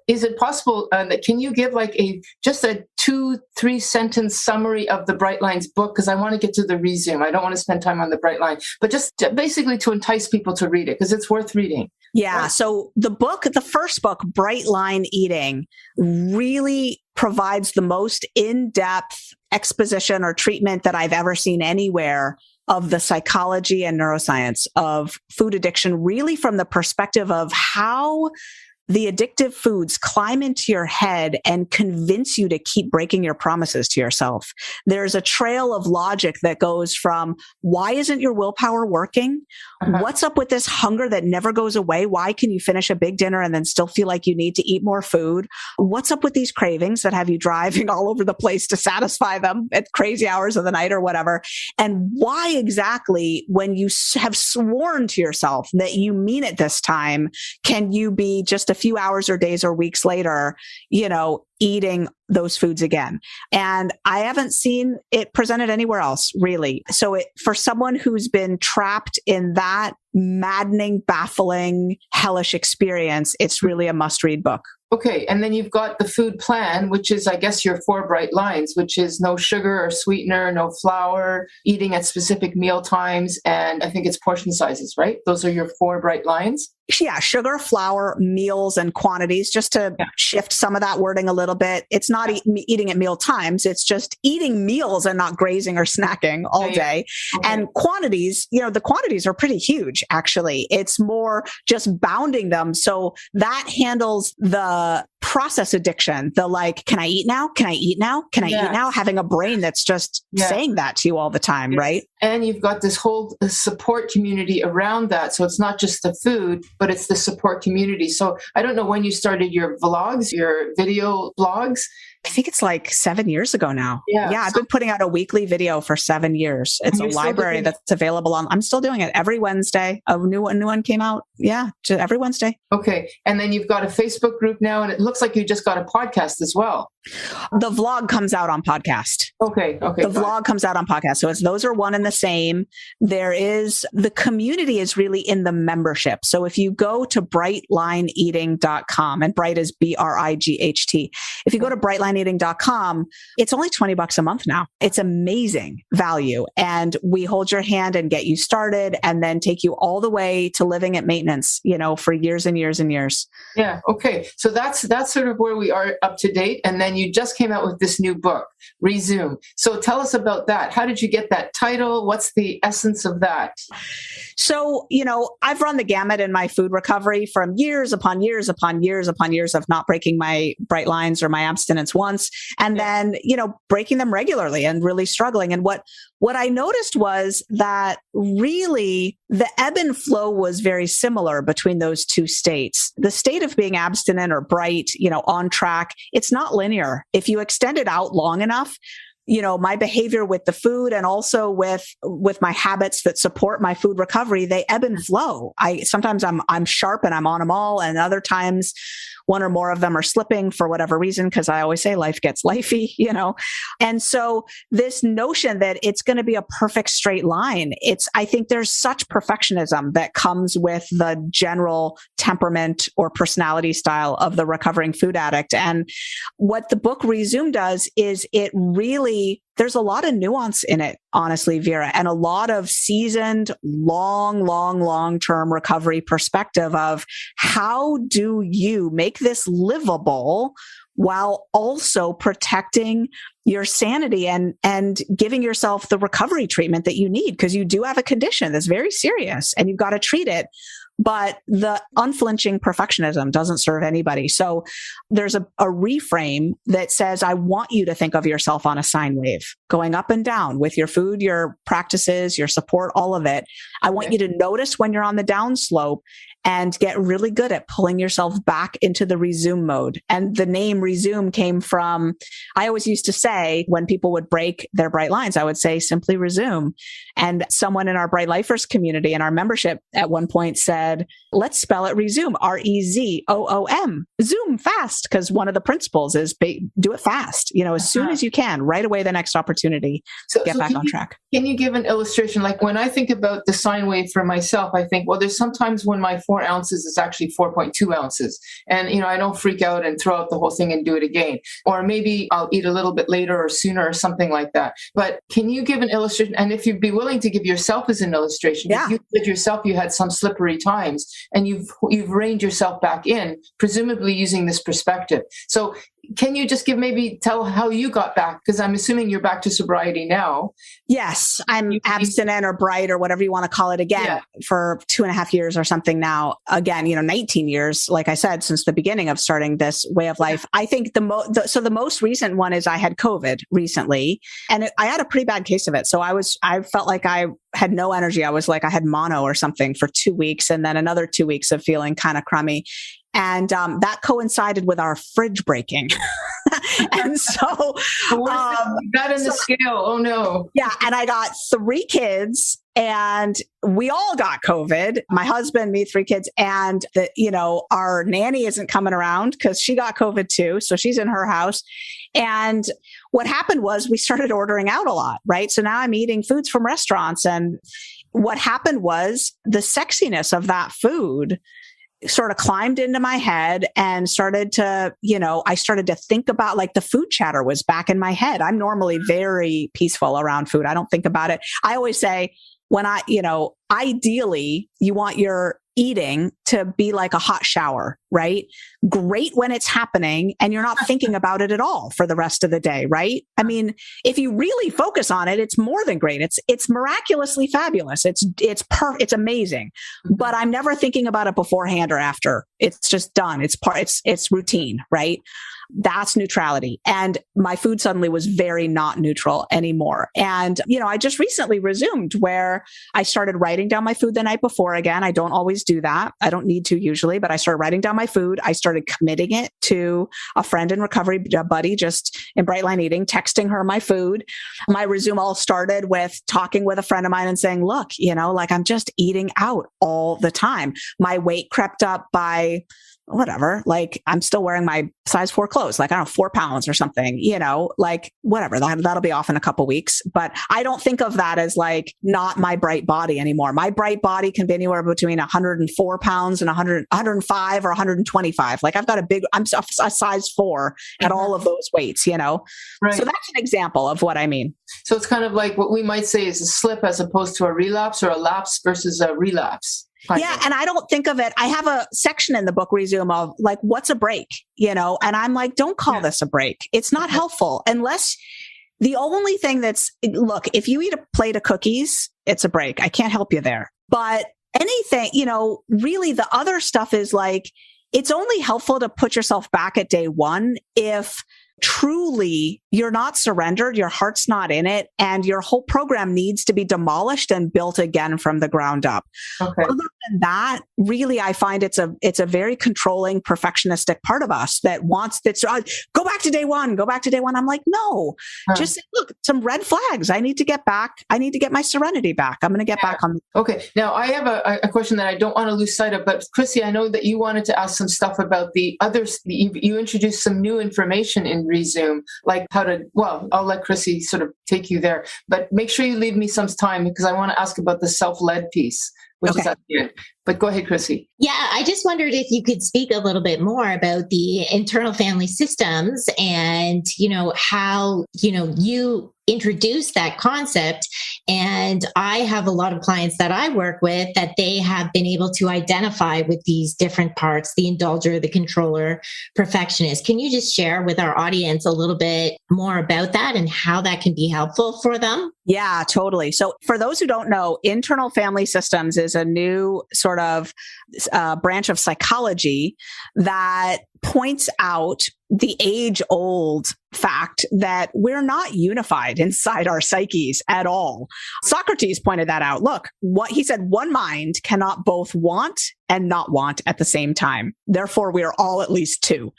is it possible can you give like just a 2-3 sentence summary of the Bright Lines book? Because I want to get to the ReZoom. I don't want to spend time on the Bright Line, but just basically to entice people to read it because it's worth reading. Yeah. Right. So the first book, Bright Line Eating, really provides the most in-depth exposition or treatment that I've ever seen anywhere of the psychology and neuroscience of food addiction, really from the perspective of how the addictive foods climb into your head and convince you to keep breaking your promises to yourself. There's a trail of logic that goes from, why isn't your willpower working? What's up with this hunger that never goes away? Why can you finish a big dinner and then still feel like you need to eat more food? What's up with these cravings that have you driving all over the place to satisfy them at crazy hours of the night or whatever? And why exactly, when you have sworn to yourself that you mean it this time, can you be just a few hours or days or weeks later, eating those foods again? And I haven't seen it presented anywhere else, really. So for someone who's been trapped in that maddening, baffling, hellish experience, it's really a must-read book. Okay. And then you've got the food plan, which is, I guess, your 4 bright lines, which is no sugar or sweetener, no flour, eating at specific meal times, and I think it's portion sizes, right? Those are your 4 bright lines. Yeah, sugar, flour, meals, and quantities, just to shift some of that wording a little bit. It's not eating at meal times. It's just eating meals and not grazing or snacking all day. Okay. And quantities, the quantities are pretty huge, actually. It's more just bounding them. So that handles the process addiction, can I eat now? Can I eat now? Can I eat now? Having a brain that's just saying that to you all the time, right? And you've got this whole support community around that. So it's not just the food, but it's the support community. So I don't know when you started your vlogs, your video blogs. I think it's like 7 years ago now. Yeah. I've been putting out a weekly video for 7 years. It's a library that's available I'm still doing it every Wednesday. A new one came out. Yeah. Every Wednesday. Okay. And then you've got a Facebook group now, and it looks like you just got a podcast as well. The vlog comes out on podcast. Okay. The vlog comes out on podcast. So those are one and the same. The community is really in the membership. So if you go to brightlineeating.com, and Bright is BRIGHT. If you go to brightlineeating.com, it's only $20 a month now. It's amazing value. And we hold your hand and get you started and then take you all the way to living at maintenance, for years and years and years. Yeah. Okay. So that's sort of where we are up to date. And then and you just came out with this new book, ReZoom. So tell us about that. How did you get that title? What's the essence of that? So, I've run the gamut in my food recovery from years upon years upon years upon years of not breaking my bright lines or my abstinence once, and then, breaking them regularly and really struggling. And what I noticed was that really the ebb and flow was very similar between those two states. The state of being abstinent or bright, on track, it's not linear. If you extend it out long enough, my behavior with the food and also with my habits that support my food recovery, they ebb and flow. Sometimes I'm sharp and I'm on them all. And other times one or more of them are slipping for whatever reason, because I always say life gets lifey, And so this notion that it's going to be a perfect straight line, I think there's such perfectionism that comes with the general temperament or personality style of the recovering food addict. And what the book ReZoom does is there's a lot of nuance in it, honestly, Vera, and a lot of seasoned, long-term recovery perspective of how do you make this livable while also protecting your sanity and giving yourself the recovery treatment that you need, because you do have a condition that's very serious and you've got to treat it. But the unflinching perfectionism doesn't serve anybody. So there's a reframe that says, I want you to think of yourself on a sine wave, going up and down with your food, your practices, your support, all of it. I want you to notice when you're on the down slope and get really good at pulling yourself back into the ReZoom mode. And the name ReZoom came from, I always used to say when people would break their bright lines, I would say simply ReZoom. And someone in our Bright Lifers community in our membership at one point said, let's spell it ReZoom, ReZoom, Zoom fast, because one of the principles is do it fast, as soon as you can, right away the next opportunity, get back on track. Can you give an illustration? Like when I think about the sine wave for myself, I think, well, there's sometimes when my 4 ounces is actually 4.2 ounces. And, I don't freak out and throw out the whole thing and do it again. Or maybe I'll eat a little bit later or sooner or something like that. But can you give an illustration? And if you'd be willing to give yourself as an illustration, if you said yourself you had some slippery times and you've reined yourself back in, presumably using this perspective. So can you just tell how you got back? Because I'm assuming you're back to sobriety now. Yes, I'm abstinent or bright or whatever you want to call it again for 2.5 years or something now. Again, 19 years, like I said, since the beginning of starting this way of life. I think the most recent one is I had COVID recently, and I had a pretty bad case of it. So I felt like I had no energy. I was like I had mono or something for 2 weeks, and then another 2 weeks of feeling kind of crummy. And that coincided with our fridge breaking. And so that in the scale. Oh no. Yeah. And I got 3 kids and we all got COVID. My husband, me, 3 kids. And our nanny isn't coming around because she got COVID too. So she's in her house. And what happened was we started ordering out a lot, right? So now I'm eating foods from restaurants. And what happened was the sexiness of that food sort of climbed into my head and started to, I started to think about, like, the food chatter was back in my head. I'm normally very peaceful around food. I don't think about it. I always say ideally you want your eating to be like a hot shower, right? Great when it's happening and you're not thinking about it at all for the rest of the day, right? I mean, if you really focus on it, it's more than great. It's miraculously fabulous. It's amazing. But I'm never thinking about it beforehand or after. It's just done. It's routine, right? That's neutrality. And my food suddenly was very not neutral anymore. And, I just recently resumed where I started writing down my food the night before again. I don't always do that. I don't need to usually, but I started writing down my food. I started committing it to a friend in recovery, a buddy, just in Bright Line Eating, texting her my food. My ReZoom all started with talking with a friend of mine and saying, look, I'm just eating out all the time. My weight crept up by whatever, like I'm still wearing my size 4 clothes, like I don't know, 4 pounds or something, like whatever, that'll be off in a couple weeks. But I don't think of that as like not my bright body anymore. My bright body can be anywhere between 104 pounds and 105 or 125. Like I'm a size 4 at all of those weights, Right. So that's an example of what I mean. So it's kind of like what we might say is a slip as opposed to a relapse, or a lapse versus a relapse. Yeah. And I don't think of it. I have a section in the book, ReZoom, of like, what's a break? And I'm like, don't call this a break. It's not helpful unless the only thing look, if you eat a plate of cookies, it's a break. I can't help you there. But anything, really the other stuff is like, it's only helpful to put yourself back at day one if truly you're not surrendered, your heart's not in it, and your whole program needs to be demolished and built again from the ground up. Okay. Other than that, really, I find it's a very controlling, perfectionistic part of us that wants go back to day one, go back to day one. I'm like, no, just say, look, some red flags. I need to get back. I need to get my serenity back. I'm going to get back on. Okay. Now I have a question that I don't want to lose sight of, but Chrissy, I know that you wanted to ask some stuff about the others. You introduced some new information in ReZoom, like I'll let Chrissy sort of take you there, but make sure you leave me some time because I want to ask about the self-led piece, which is at the end. But go ahead, Chrissy. Yeah, I just wondered if you could speak a little bit more about the internal family systems and, how, you introduced that concept. And I have a lot of clients that I work with that they have been able to identify with these different parts, the indulger, the controller, perfectionist. Can you just share with our audience a little bit more about that and how that can be helpful for them? Yeah, totally. So for those who don't know, internal family systems is a new sort of branch of psychology that points out the age-old fact that we're not unified inside our psyches at all. Socrates pointed that out. Look, he said, one mind cannot both want and not want at the same time. Therefore, we are all at least two.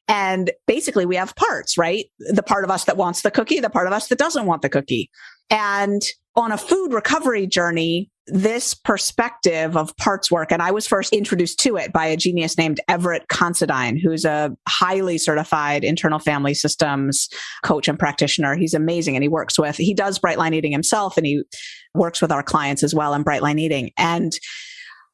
And basically, we have parts, right? The part of us that wants the cookie, the part of us that doesn't want the cookie. And on a food recovery journey, this perspective of parts work, and I was first introduced to it by a genius named Everett Considine, who's a highly certified internal family systems coach and practitioner. He's amazing. And he does bright line eating himself, and he works with our clients as well in bright line eating. And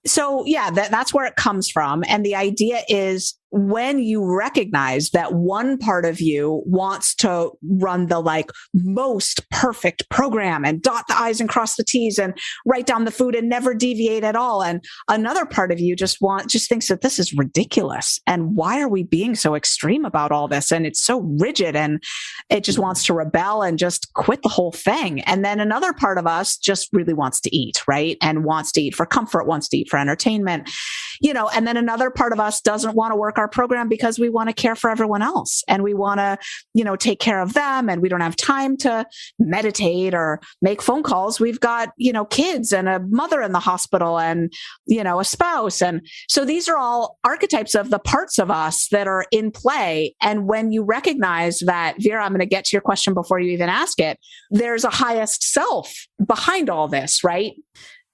so, yeah, that's where it comes from. And the idea is when you recognize that one part of you wants to run the most perfect program and dot the I's and cross the T's and write down the food and never deviate at all. And another part of you just thinks that this is ridiculous. And why are we being so extreme about all this? And it's so rigid and it just wants to rebel and just quit the whole thing. And then another part of us just really wants to eat, right? And wants to eat for comfort, wants to eat for entertainment, and then another part of us doesn't want to work our program because we want to care for everyone else and we want to, take care of them, and we don't have time to meditate or make phone calls. We've got, kids and a mother in the hospital and, a spouse. And so these are all archetypes of the parts of us that are in play. And when you recognize that, Vera, I'm going to get to your question before you even ask it, there's a highest self behind all this, right?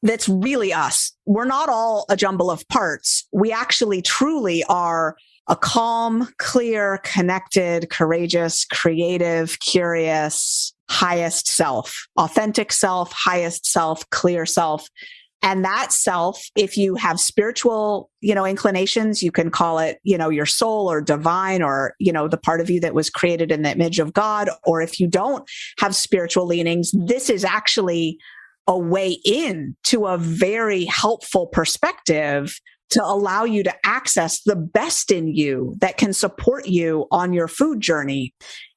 That's really us. We're not all a jumble of parts. We actually truly are a calm, clear, connected, courageous, creative, curious, highest self, authentic self, highest self, clear self. And that self, if you have spiritual, inclinations, you can call it, your soul or divine or, the part of you that was created in the image of God. Or if you don't have spiritual leanings, this is actually a way in to a very helpful perspective to allow you to access the best in you that can support you on your food journey.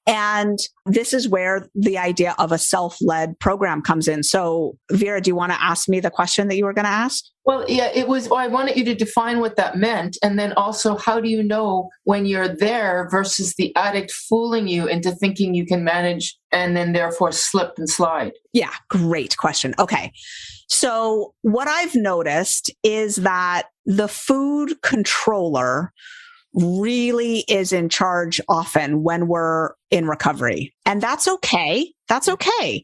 And this is where the idea of a self-led program comes in. So, Vera, do you want to ask me the question that you were going to ask? Well, yeah, I wanted you to define what that meant. And then also, how do you know when you're there versus the addict fooling you into thinking you can manage and then therefore slip and slide? Yeah, great question. Okay. So what I've noticed is that the food controller really is in charge often when we're in recovery. And that's okay. That's okay.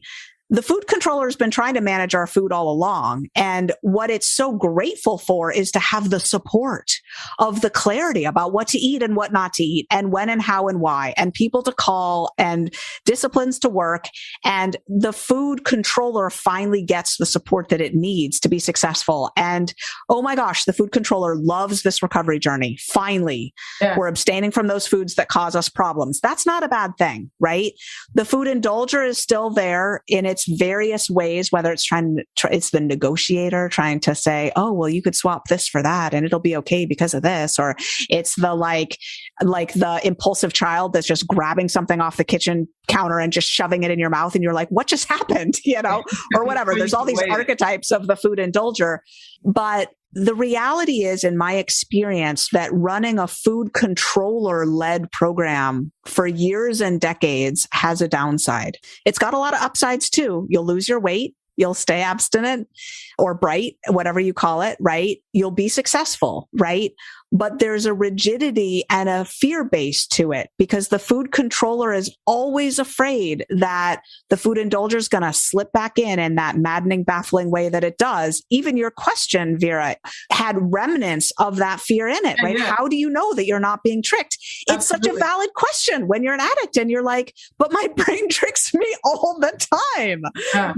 The food controller has been trying to manage our food all along. And what it's so grateful for is to have the support of the clarity about what to eat and what not to eat and when and how and why, and people to call and disciplines to work. And the food controller finally gets the support that it needs to be successful. And oh my gosh, the food controller loves this recovery journey. Finally, we're abstaining from those foods that cause us problems. That's not a bad thing, right? The food indulger is still there in its it's various ways, whether it's it's the negotiator trying to say, oh, well, you could swap this for that and it'll be okay because of this. Or it's the like the impulsive child that's just grabbing something off the kitchen counter and just shoving it in your mouth. And you're like, what just happened? Or whatever. There's all these archetypes of the food indulger. But the reality is, in my experience, that running a food controller-led program for years and decades has a downside. It's got a lot of upsides too. You'll lose your weight. You'll stay abstinent or bright, whatever you call it, right? You'll be successful, right? But there's a rigidity and a fear base to it because the food controller is always afraid that the food indulger is going to slip back in that maddening, baffling way that it does. Even your question, Vera, had remnants of that fear in it, right? Yeah. How do you know that you're not being tricked? It's such a valid question when you're an addict and you're like, but my brain tricks me all the time,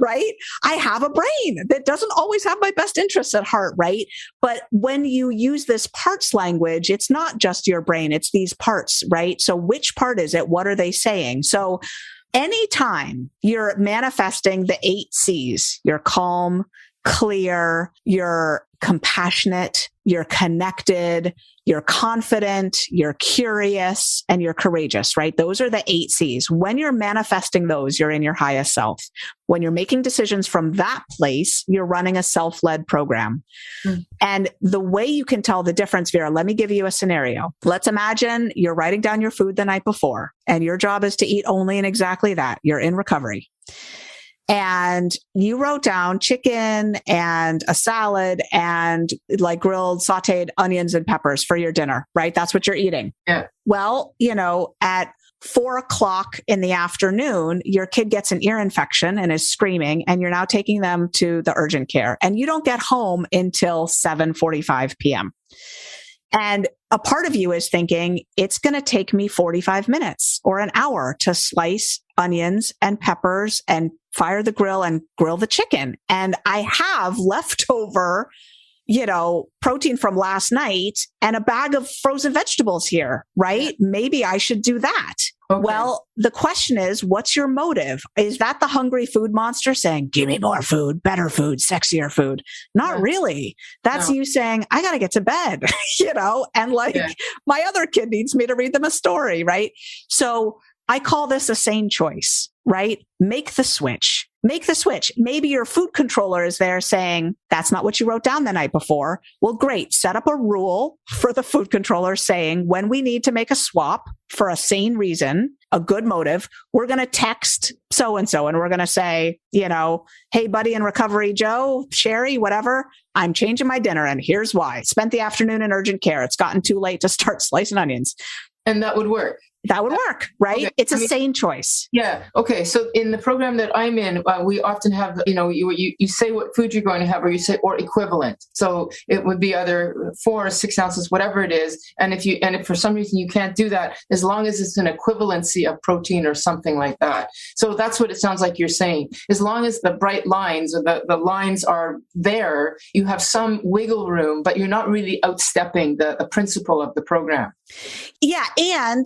right? I have a brain that doesn't always have my best interests at heart, right? But when you use this parts language, it's not just your brain, it's these parts, right? So which part is it? What are they saying? So anytime you're manifesting the 8 C's, you're calm, clear, you're compassionate, you're connected, you're confident, you're curious, and you're courageous, right? Those are the 8 C's. When you're manifesting those, you're in your highest self. When you're making decisions from that place, you're running a self-led program. And the way you can tell the difference, Vera, let me give you a scenario. Let's imagine you're writing down your food the night before, and your job is to eat only and exactly that. You're in recovery. And you wrote down chicken and a salad and like grilled, sauteed onions and peppers for your dinner, right? That's what you're eating. Yeah. Well, at 4:00 in the afternoon, your kid gets an ear infection and is screaming, and you're now taking them to the urgent care. And you don't get home until 7:45 p.m. And a part of you is thinking, it's going to take me 45 minutes or an hour to slice onions and peppers and fire the grill and grill the chicken. And I have leftover, protein from last night and a bag of frozen vegetables here, right? Maybe I should do that. Okay. Well, the question is, what's your motive? Is that the hungry food monster saying, give me more food, better food, sexier food? Not really. That's you saying, I got to get to bed, and my other kid needs me to read them a story, right? So I call this a sane choice, right? Make the switch. Make the switch. Maybe your food controller is there saying, that's not what you wrote down the night before. Well, great. Set up a rule for the food controller saying, when we need to make a swap for a sane reason, a good motive, we're going to text so-and-so and we're going to say, hey, buddy in recovery, Joe, Sherry, whatever, I'm changing my dinner and here's why. Spent the afternoon in urgent care. It's gotten too late to start slicing onions. And that would work. That would work, right? Okay. It's a sane choice. Yeah. Okay. So in the program that I'm in, we often have, you say what food you're going to have, or you say, or equivalent. So it would be either 4 or 6 ounces, whatever it is. And if for some reason you can't do that, as long as it's an equivalency of protein or something like that. So that's what it sounds like you're saying. As long as the bright lines or the lines are there, you have some wiggle room, but you're not really outstepping the principle of the program. Yeah. And,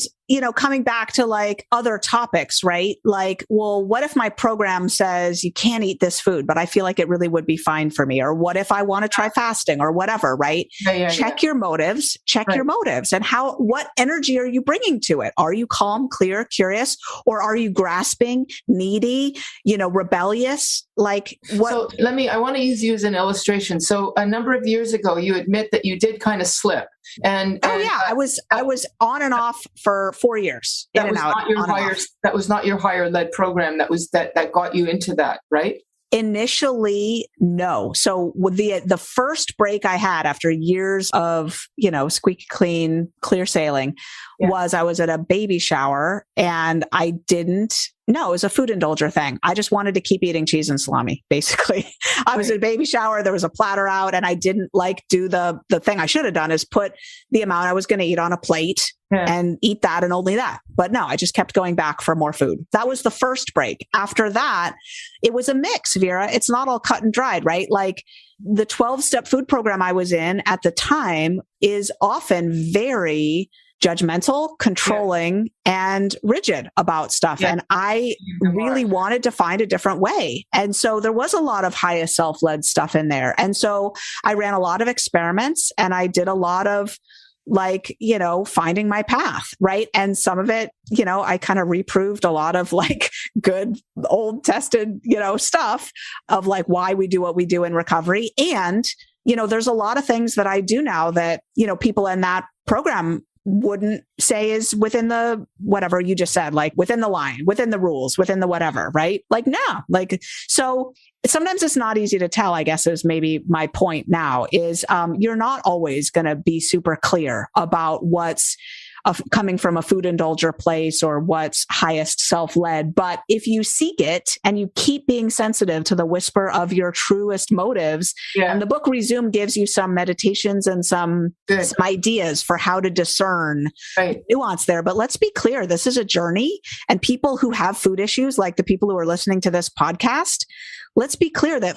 coming back to like other topics, right? Like, well, what if my program says you can't eat this food, but I feel like it really would be fine for me? Or what if I want to try fasting or whatever, right? Check your motives, your motives and what energy are you bringing to it? Are you calm, clear, curious, or are you grasping, needy, rebellious? Like what? So I want to use you as an illustration. So a number of years ago, you admit that you did kind of slip. I was on and off for 4 years. That was not your higher led program. That got you into that, right? Initially, no. So with the first break I had after years of, squeaky clean, clear sailing was I was at a baby shower and it was a food indulger thing. I just wanted to keep eating cheese and salami, basically. I was at a baby shower. There was a platter out and I didn't do the thing I should have done is put the amount I was going to eat on a plate and eat that and only that. But no, I just kept going back for more food. That was the first break. After that, it was a mix, Vera. It's not all cut and dried, right? Like the 12-step food program I was in at the time is often very judgmental, controlling, and rigid about stuff. And I really wanted to find a different way. And so there was a lot of highest self-led stuff in there. And so I ran a lot of experiments and I did a lot of finding my path, right? And some of it, I kind of reproved a lot of good old tested, stuff of why we do what we do in recovery. And, there's a lot of things that I do now that, people in that program wouldn't say is within the whatever you just said, within the line, within the rules, within the whatever, right? So sometimes it's not easy to tell, I guess, is maybe my point now is you're not always going to be super clear about what's coming from a food indulger place or what's highest self-led. But if you seek it and you keep being sensitive to the whisper of your truest motives, and the book ReZoom gives you some meditations and some ideas for how to discern nuance there. But let's be clear, this is a journey, and people who have food issues, like the people who are listening to this podcast, let's be clear that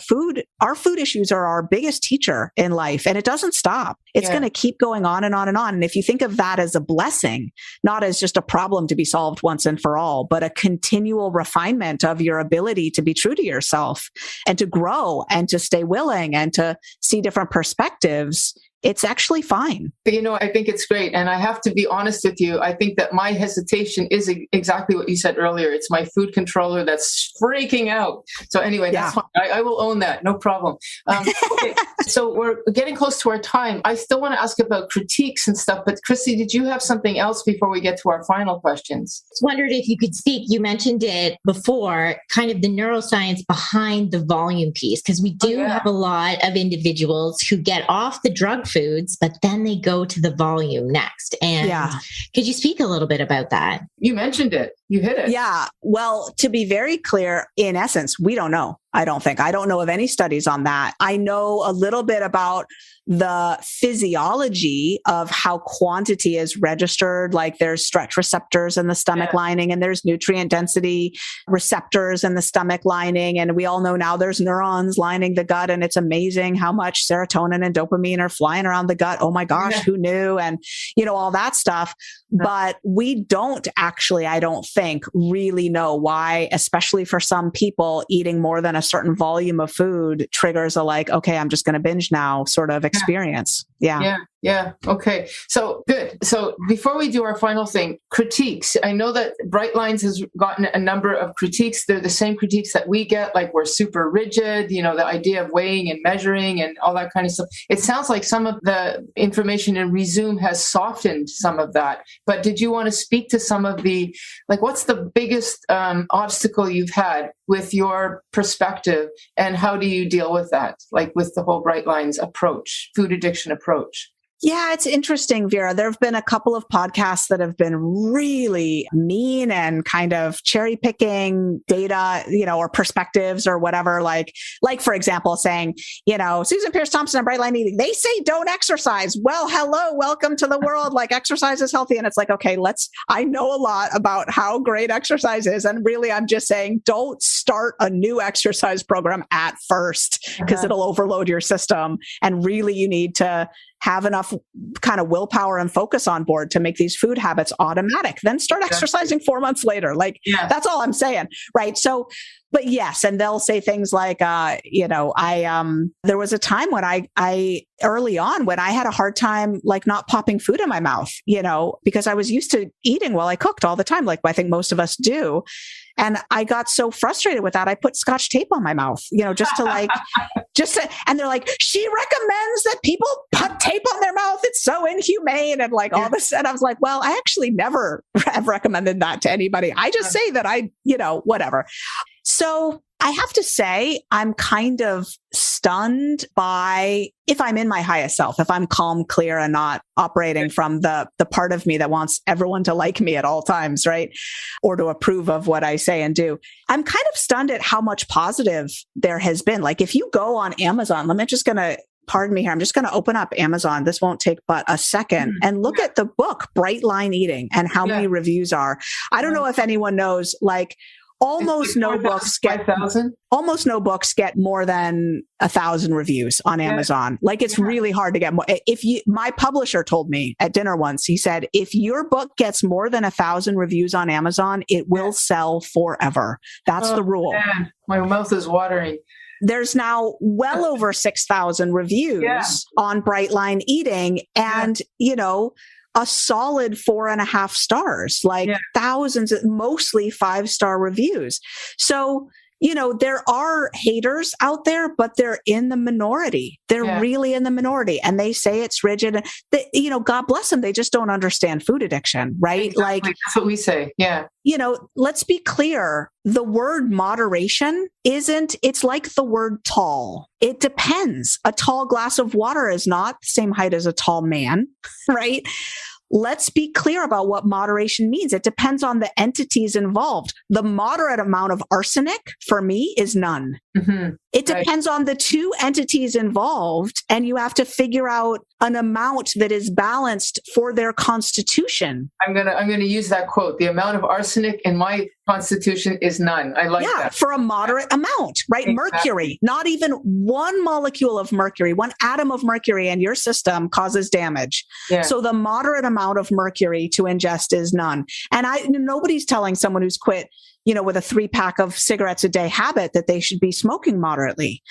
our food issues are our biggest teacher in life, and it doesn't stop. It's going to keep going on and on and on. And if you think of that as a blessing, not as just a problem to be solved once and for all, but a continual refinement of your ability to be true to yourself and to grow and to stay willing and to see different perspectives, it's actually fine. I think it's great. And I have to be honest with you. I think that my hesitation is exactly what you said earlier. It's my food controller that's freaking out. So anyway, that's fine. I will own that. No problem. Okay. So we're getting close to our time. I still want to ask about critiques and stuff, but Chrissy, did you have something else before we get to our final questions? I wondered if you could speak. You mentioned it before, kind of the neuroscience behind the volume piece, because we do have a lot of individuals who get off the drug foods, but then they go to the volume next. And could you speak a little bit about that? You mentioned it. You hit it. Yeah. Well, to be very clear, in essence, we don't know. I don't know of any studies on that. I know a little bit about the physiology of how quantity is registered. Like there's stretch receptors in the stomach lining, and there's nutrient density receptors in the stomach lining. And we all know now there's neurons lining the gut, and it's amazing how much serotonin and dopamine are flying around the gut. Oh my gosh, who knew? And, all that stuff. But we don't actually, I don't think, really know why, especially for some people, eating more than a certain volume of food triggers a okay, I'm just going to binge now sort of experience. Yeah. Okay. So good. So before we do our final thing, critiques. I know that Bright Lines has gotten a number of critiques. They're the same critiques that we get, like we're super rigid, the idea of weighing and measuring and all that kind of stuff. It sounds like some of the information in ReZoom has softened some of that. But did you want to speak to some of the, what's the biggest obstacle you've had with your perspective, and how do you deal with that? With the whole Bright Lines approach, food addiction approach? Yeah, it's interesting, Vera. There have been a couple of podcasts that have been really mean and kind of cherry picking data, or perspectives or whatever. Like for example, saying, Susan Peirce Thompson and Bright Line Eating, they say don't exercise. Well, hello, welcome to the world. Exercise is healthy. And it's okay, I know a lot about how great exercise is. And really, I'm just saying, don't start a new exercise program at first, because it'll overload your system. And really, you need to have enough kind of willpower and focus on board to make these food habits automatic. Then start exercising 4 months later. That's all I'm saying. Right. So, but yes. And they'll say things like, there was a time when I early on when I had a hard time, not popping food in my mouth, because I was used to eating while I cooked all the time. Like I think most of us do. And I got so frustrated with that, I put Scotch tape on my mouth, and they're like, she recommends that people put tape on their mouth. It's so inhumane. And all this. And I was like, well, I actually never have recommended that to anybody. I just say that whatever. So I have to say, I'm kind of stunned by if I'm in my highest self, if I'm calm, clear, and not operating from the part of me that wants everyone to like me at all times, right? Or to approve of what I say and do. I'm kind of stunned at how much positive there has been. If you go on Amazon, pardon me here, I'm just going to open up Amazon. This won't take but a second and look at the book, Bright Line Eating, and how many reviews are. I don't know if anyone knows, almost no 4,000, books get 5,000? almost no books get more than 1,000 reviews on Amazon. Like it's really hard to get more. My publisher told me at dinner once, he said, if your book gets more than 1,000 reviews on Amazon, it will sell forever. That's the rule. Man. My mouth is watering. There's now well over 6,000 reviews on Bright Line Eating, and a solid 4.5 stars, like thousands, mostly 5-star reviews. So, there are haters out there, but they're in the minority. They're really in the minority, and they say it's rigid. God bless them. They just don't understand food addiction, right? Exactly. Like that's what we say. Yeah. Let's be clear. The word moderation it's like the word tall. It depends. A tall glass of water is not the same height as a tall man, right? Let's be clear about what moderation means. It depends on the entities involved. The moderate amount of arsenic for me is none. Mm-hmm. It depends on the two entities involved, and you have to figure out an amount that is balanced for their constitution. I'm gonna use that quote. The amount of arsenic in my constitution is none. I like that. For a moderate amount, right? Exactly. Mercury, not even one molecule of mercury, one atom of mercury in your system causes damage. Yeah. So the moderate amount of mercury to ingest is none. And nobody's telling someone who's quit, with a 3-pack of cigarettes a day habit that they should be smoking moderately,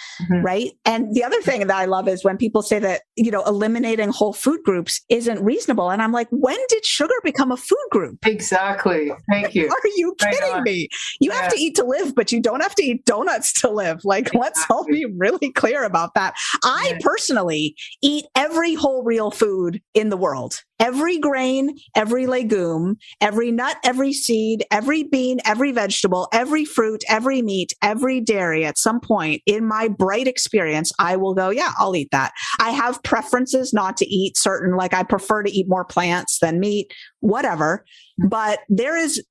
right? And the other thing that I love is when people say that, eliminating whole food groups isn't reasonable. And I'm like, when did sugar become a food group? Exactly. Thank you. Are you kidding me? You have to eat to live, but you don't have to eat donuts to live. Like, let's all be really clear about that. I personally eat every whole real food in the world. Every grain, every legume, every nut, every seed, every bean, every vegetable, every fruit, every meat, every dairy, at some point in my bright experience, I will go, yeah, I'll eat that. I have preferences not to eat certain, like I prefer to eat more plants than meat, whatever. But there is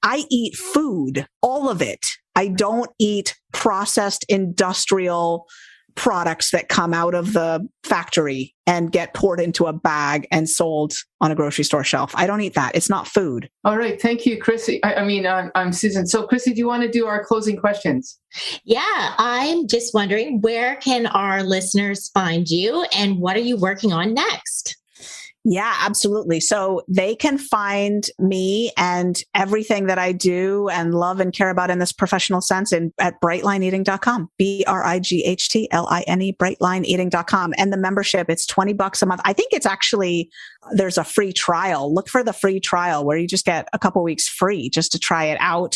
I eat food, all of it. I don't eat processed industrial products that come out of the factory and get poured into a bag and sold on a grocery store shelf. I don't eat that. It's not food. All right. Thank you, Chrissy. I'm Susan. So Chrissy, do you want to do our closing questions? Yeah, I'm just wondering, where can our listeners find you and what are you working on next? Yeah, absolutely. So they can find me and everything that I do and love and care about in this professional sense at brightlineeating.com, BRIGHTLINE, brightlineeating.com. And the membership, it's $20 a month. I think it's actually, there's a free trial. Look for the free trial where you just get a couple weeks free just to try it out.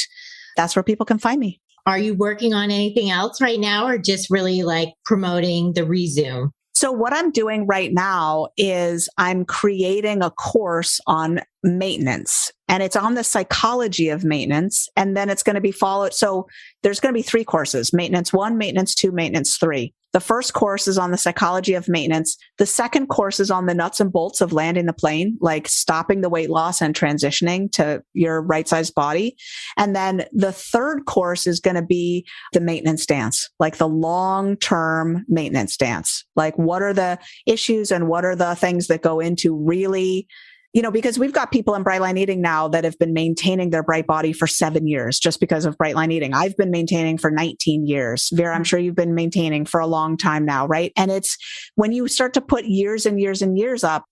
That's where people can find me. Are you working on anything else right now or just really promoting the ReZoom? So what I'm doing right now is I'm creating a course on maintenance, and it's on the psychology of maintenance. And then it's going to be followed. So there's going to be 3 courses: maintenance 1, maintenance 2, maintenance 3. The first course is on the psychology of maintenance. The second course is on the nuts and bolts of landing the plane, like stopping the weight loss and transitioning to your right-sized body. And then the third course is going to be the maintenance dance, like the long-term maintenance dance. Like, what are the issues and what are the things that go into really, because we've got people in Bright Line Eating now that have been maintaining their bright body for 7 years just because of Bright Line Eating. I've been maintaining for 19 years. Vera, I'm sure you've been maintaining for a long time now, right? And it's when you start to put years and years and years up,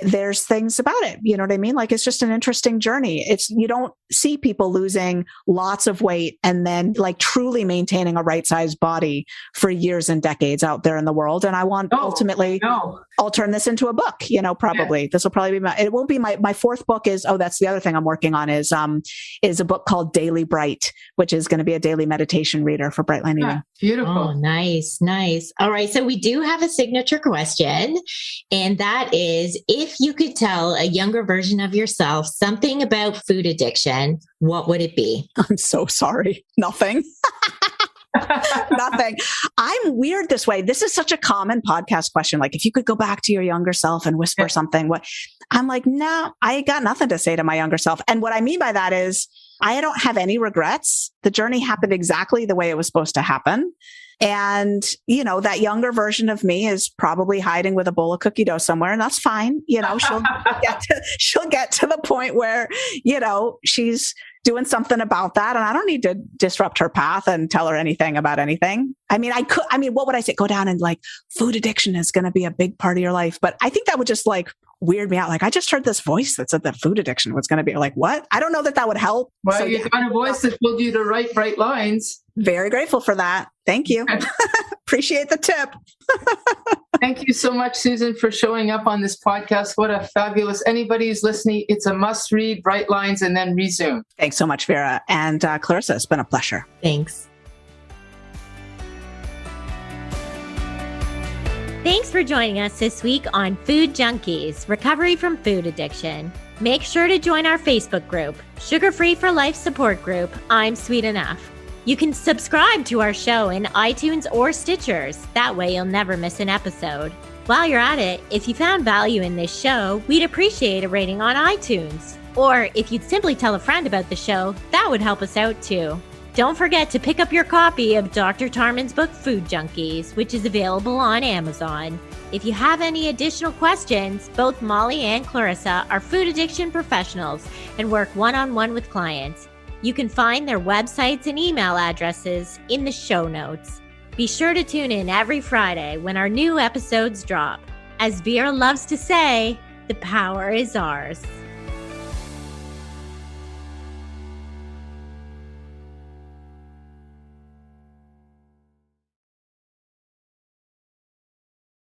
there's things about it. You know what I mean? Like, it's just an interesting journey. You don't see people losing lots of weight and then truly maintaining a right-sized body for years and decades out there in the world. And I want ultimately, I'll turn this into a book, probably. Yeah. This will probably be it won't be my fourth book that's the other thing I'm working on is a book called Daily Bright, which is going to be a daily meditation reader for Bright Line Eating. Beautiful. Oh, nice. All right. So we do have a signature question, and that is, if you could tell a younger version of yourself something about food addiction, what would it be? I'm so sorry. Nothing. Nothing. I'm weird this way. This is such a common podcast question. Like, if you could go back to your younger self and whisper something, what? I'm like, no, I got nothing to say to my younger self. And what I mean by that is I don't have any regrets. The journey happened exactly the way it was supposed to happen. And, that younger version of me is probably hiding with a bowl of cookie dough somewhere, and that's fine. She'll get to the point where, she's doing something about that. And I don't need to disrupt her path and tell her anything about anything. What would I say? Go down and food addiction is going to be a big part of your life. But I think that would just weird me out. I just heard this voice that said that food addiction was going to be what? I don't know that would help. Well, so, you got a voice that told you to write bright lines. Very grateful for that. Thank you. Appreciate the tip. Thank you so much, Susan, for showing up on this podcast. What a fabulous, anybody who's listening, it's a must read, Bright Lines, and then ReZoom. Thanks so much, Vera. And Clarissa, it's been a pleasure. Thanks. Thanks for joining us this week on Food Junkies, Recovery from Food Addiction. Make sure to join our Facebook group, Sugar Free for Life support group, I'm Sweet Enough. You can subscribe to our show in iTunes or Stitchers. That way you'll never miss an episode. While you're at it, if you found value in this show, we'd appreciate a rating on iTunes. Or if you'd simply tell a friend about the show, that would help us out too. Don't forget to pick up your copy of Dr. Tarman's book, Food Junkies, which is available on Amazon. If you have any additional questions, both Molly and Clarissa are food addiction professionals and work one-on-one with clients. You can find their websites and email addresses in the show notes. Be sure to tune in every Friday when our new episodes drop. As Vera loves to say, the power is ours.